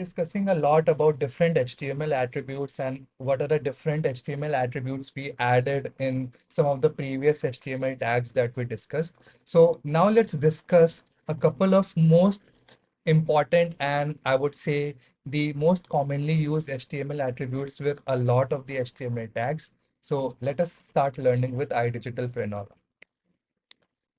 discussing a lot about different HTML attributes and what are the different HTML attributes we added in some of the previous HTML tags that we discussed. So now let's discuss a couple of most important and I would say the most commonly used HTML attributes with a lot of the HTML tags. So let us start learning with iDigitalPreneur.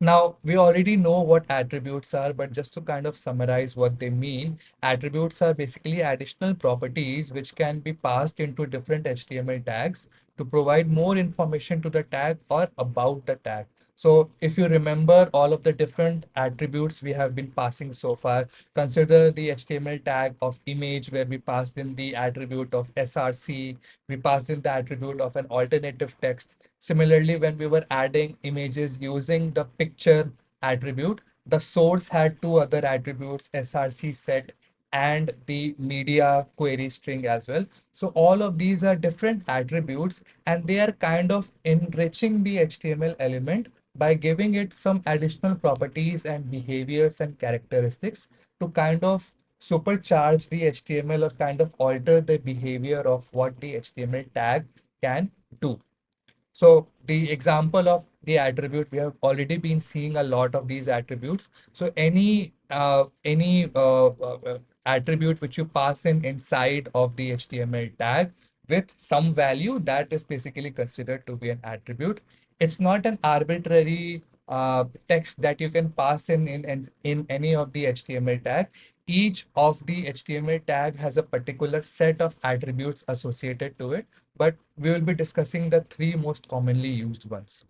Now, we already know what attributes are, but just to kind of summarize what they mean, attributes are basically additional properties which can be passed into different HTML tags to provide more information to the tag or about the tag. So if you remember all of the different attributes we have been passing so far, consider the HTML tag of image where we passed in the attribute of src, we passed in the attribute of an alternative text. Similarly, when we were adding images using the picture attribute, the source had two other attributes, src set and the media query string as well. So all of these are different attributes and they are kind of enriching the HTML element by giving it some additional properties and behaviors and characteristics to kind of supercharge the HTML or kind of alter the behavior of what the HTML tag can do. So the example of the attribute, we have already been seeing a lot of these attributes. So any attribute which you pass in inside of the HTML tag with some value, that is basically considered to be an attribute. It's not an arbitrary text that you can pass in any of the HTML tag. Each of the HTML tag has a particular set of attributes associated to it, but we will be discussing the three most commonly used ones.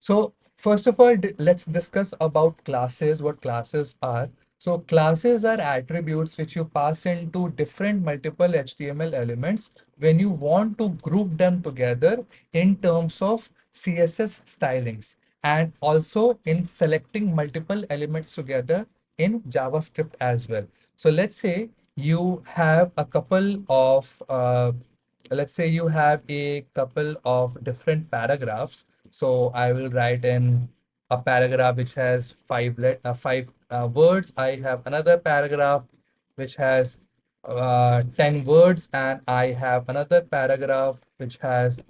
So first of all, let's discuss about classes, what classes are. So classes are attributes which you pass into different multiple HTML elements when you want to group them together in terms of CSS stylings and also in selecting multiple elements together in JavaScript as well. So let's say you have a couple of let's say you have a couple of different paragraphs. So I will write in a paragraph which has five words. I have another paragraph which has 10 words, and I have another paragraph which has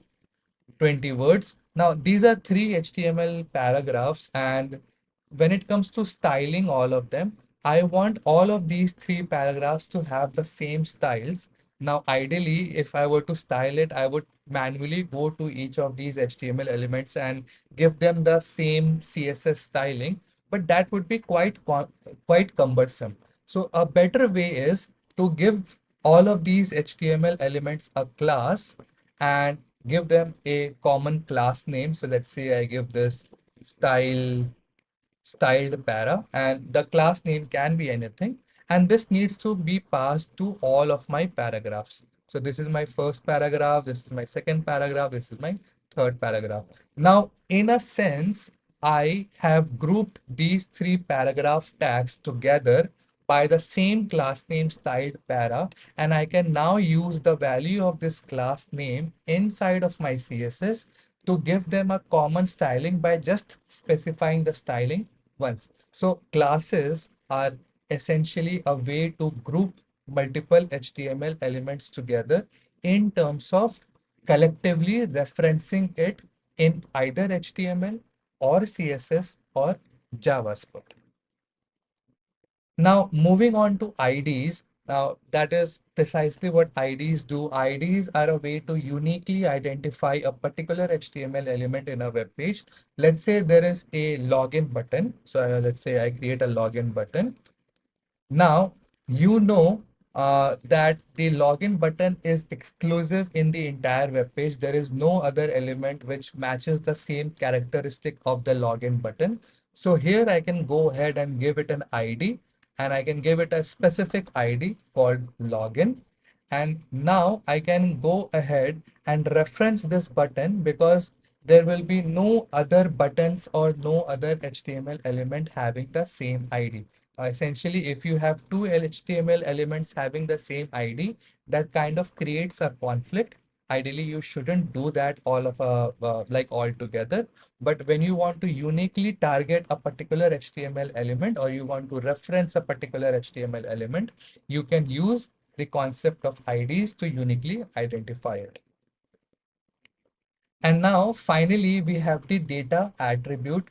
20 words. Now, these are three HTML paragraphs, and when it comes to styling all of them, I want all of these three paragraphs to have the same styles. Now, ideally, if I were to style it, I would manually go to each of these HTML elements and give them the same CSS styling, but that would be quite cumbersome. So a better way is to give all of these HTML elements a class and give them a common class name. So let's say I give this styled para, and the class name can be anything. And this needs to be passed to all of my paragraphs. So this is my first paragraph, this is my second paragraph, this is my third paragraph. Now, in a sense, I have grouped these three paragraph tags together by the same class name styled para, and I can now use the value of this class name inside of my CSS to give them a common styling by just specifying the styling once. So classes are essentially a way to group multiple HTML elements together in terms of collectively referencing it in either HTML or CSS or JavaScript. Now, moving on to IDs, now that is precisely what IDs do. IDs are a way to uniquely identify a particular HTML element in a web page. Let's say there is a login button. So let's say I create a login button. Now, you know that the login button is exclusive in the entire web page. There is no other element which matches the same characteristic of the login button. So here I can go ahead and give it an ID, and I can give it a specific ID called login. And now I can go ahead and reference this button because there will be no other buttons or no other HTML element having the same ID. Essentially, if you have two HTML elements having the same ID, that kind of creates a conflict. Ideally, you shouldn't do that all of like all together. But when you want to uniquely target a particular HTML element or you want to reference a particular HTML element, you can use the concept of IDs to uniquely identify it. And now finally we have the data attribute.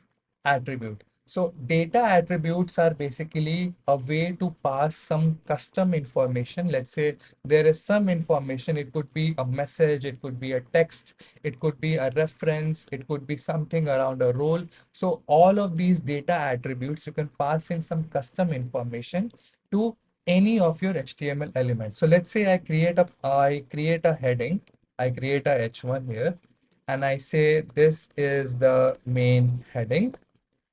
So data attributes are basically a way to pass some custom information. Let's say there is some information, it could be a message, it could be a text, it could be a reference, it could be something around a role. So all of these data attributes, you can pass in some custom information to any of your HTML elements. So let's say I create a heading, I create a H1 here, and I say this is the main heading,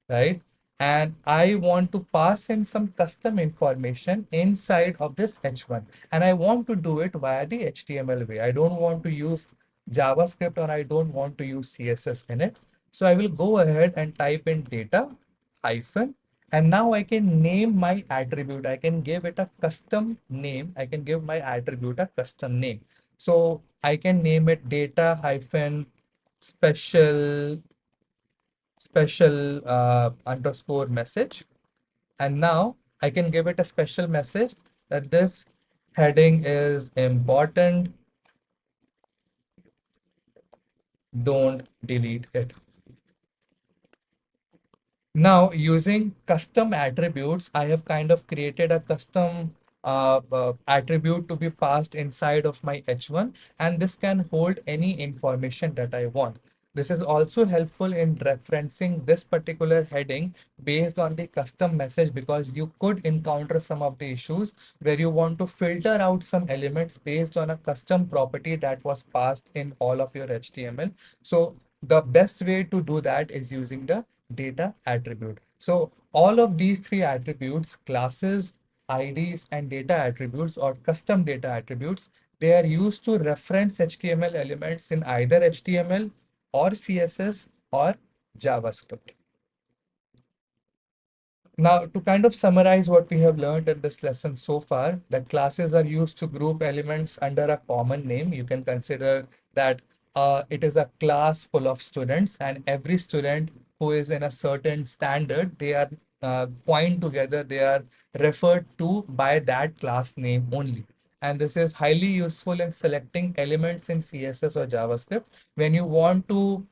right? And I want to pass in some custom information inside of this H1. And I want to do it via the HTML way. I don't want to use JavaScript or I don't want to use CSS in it. So I will go ahead and type in data hyphen. And now I can name my attribute. I can give it a custom name. I can give my attribute a custom name. So I can name it data hyphen special underscore message. And now I can give it a special message that this heading is important, don't delete it. Now, using custom attributes, I have kind of created a custom attribute to be passed inside of my H1, and this can hold any information that I want. This is also helpful in referencing this particular heading based on the custom message, because you could encounter some of the issues where you want to filter out some elements based on a custom property that was passed in all of your HTML. So the best way to do that is using the data attribute. So all of these three attributes, classes, IDs, and data attributes or custom data attributes, they are used to reference HTML elements in either HTML or CSS or JavaScript. Now, to kind of summarize what we have learned in this lesson so far, that classes are used to group elements under a common name. You can consider that it is a class full of students, and every student who is in a certain standard, they are coined together, they are referred to by that class name only. And this is highly useful in selecting elements in CSS or JavaScript when you want to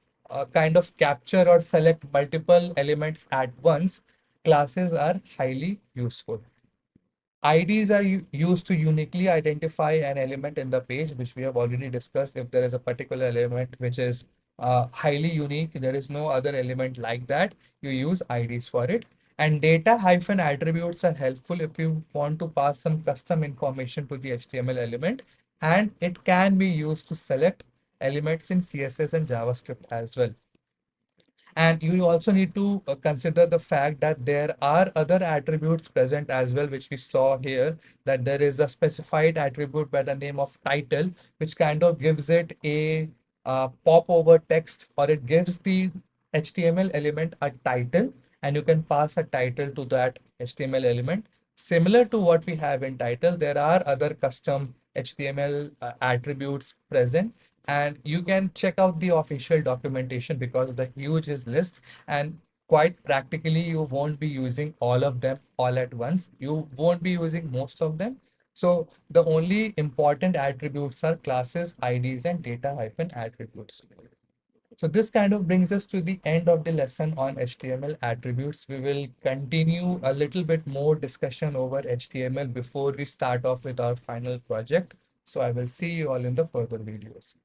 kind of capture or select multiple elements at once. Classes are highly useful. IDs are used to uniquely identify an element in the page, which we have already discussed. If there is a particular element which is highly unique, there is no other element like that, you use IDs for it. And data hyphen attributes are helpful if you want to pass some custom information to the HTML element, and it can be used to select elements in CSS and JavaScript as well. And you also need to consider the fact that there are other attributes present as well, which we saw here, that there is a specified attribute by the name of title, which kind of gives it a popover text, or it gives the HTML element a title, and you can pass a title to that HTML element. Similar to what we have in title, there are other custom HTML attributes present, and you can check out the official documentation because the huge is list, and quite practically you won't be using all of them all at once. You won't be using most of them. So the only important attributes are classes, IDs, and data hyphen attributes. So this kind of brings us to the end of the lesson on HTML attributes. We will continue a little bit more discussion over HTML before we start off with our final project. So I will see you all in the further videos.